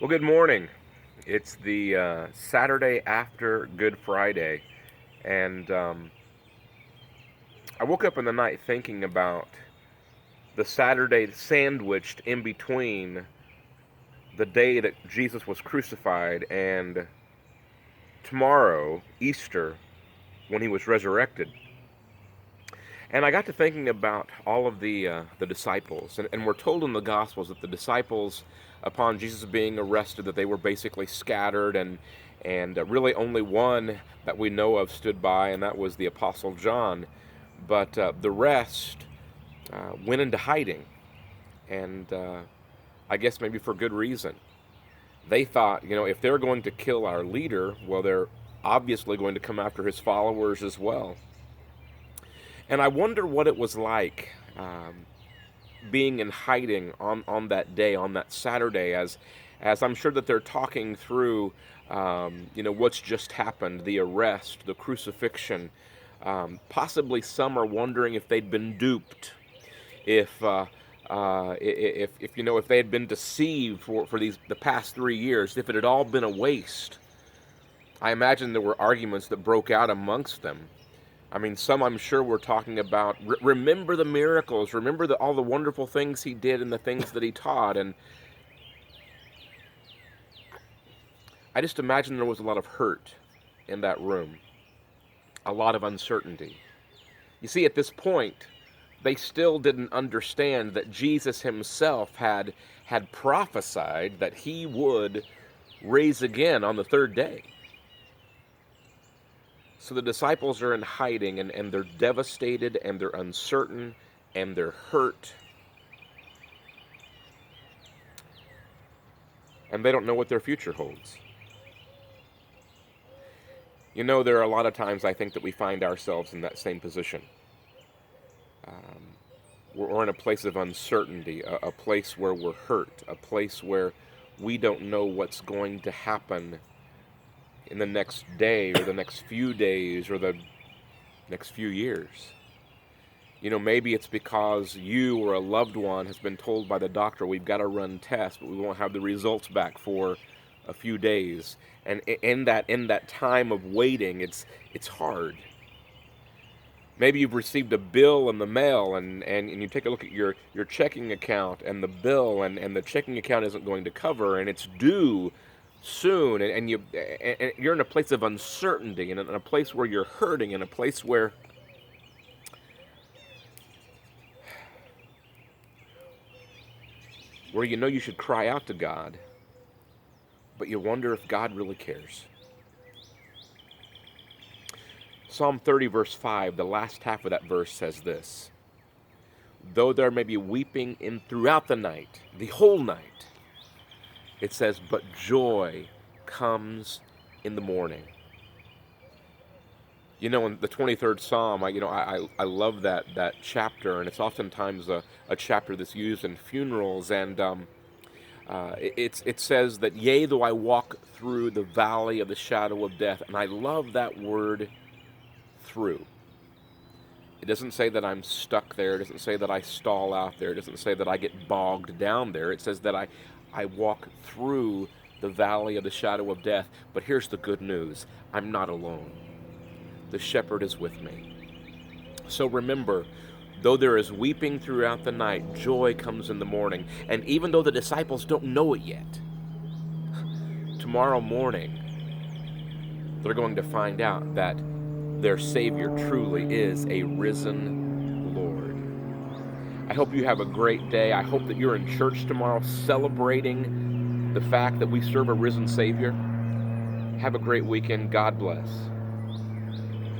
Well, good morning. It's the Saturday after Good Friday, and I woke up in the night thinking about the Saturday sandwiched in between the day that Jesus was crucified and tomorrow, Easter, when he was resurrected. And I got to thinking about all of the disciples, and we're told in the Gospels that the disciples, upon Jesus being arrested, that they were basically scattered, and really only one that we know of stood by, and that was the Apostle John. But the rest went into hiding, and I guess maybe for good reason. They thought, if they're going to kill our leader, well, they're obviously going to come after his followers as well. And I wonder what it was like being in hiding on that day, on that Saturday, as I'm sure that they're talking through, what's just happened, the arrest, the crucifixion. Possibly some are wondering if they'd been duped, if they had been deceived for the past 3 years, if it had all been a waste. I imagine there were arguments that broke out amongst them. I mean, some I'm sure were talking about, remember the miracles, remember all the wonderful things he did and the things that he taught. And I just imagine there was a lot of hurt in that room, a lot of uncertainty. You see, at this point, they still didn't understand that Jesus himself had prophesied that he would raise again on the third day. So the disciples are in hiding, and they're devastated, and they're uncertain, and they're hurt. And they don't know what their future holds. There are a lot of times I think that we find ourselves in that same position. We're in a place of uncertainty, a place where we're hurt, a place where we don't know what's going to happen in the next day or the next few days or the next few years. Maybe it's because you or a loved one has been told by the doctor, we've got to run tests, but we won't have the results back for a few days. And in that time of waiting, it's hard. Maybe you've received a bill in the mail, and you take a look at your checking account and the bill, and the checking account isn't going to cover, and it's due soon, and you're in a place of uncertainty, and in a place where you're hurting, in a place where you should cry out to God, but you wonder if God really cares. Psalm 30 verse 5, the last half of that verse says this: though there may be weeping throughout the night, the whole night, it says, but joy comes in the morning. In the 23rd Psalm, I love that chapter, and it's oftentimes a chapter that's used in funerals, and it says that, yea, though I walk through the valley of the shadow of death, and I love that word, through. It doesn't say that I'm stuck there. It doesn't say that I stall out there. It doesn't say that I get bogged down there. It says that I walk through the valley of the shadow of death. But here's the good news. I'm not alone. The shepherd is with me. So remember, though there is weeping throughout the night, joy comes in the morning. And even though the disciples don't know it yet, tomorrow morning, they're going to find out that their Savior truly is a risen Lord. I hope you have a great day. I hope that you're in church tomorrow celebrating the fact that we serve a risen Savior. Have a great weekend. God bless.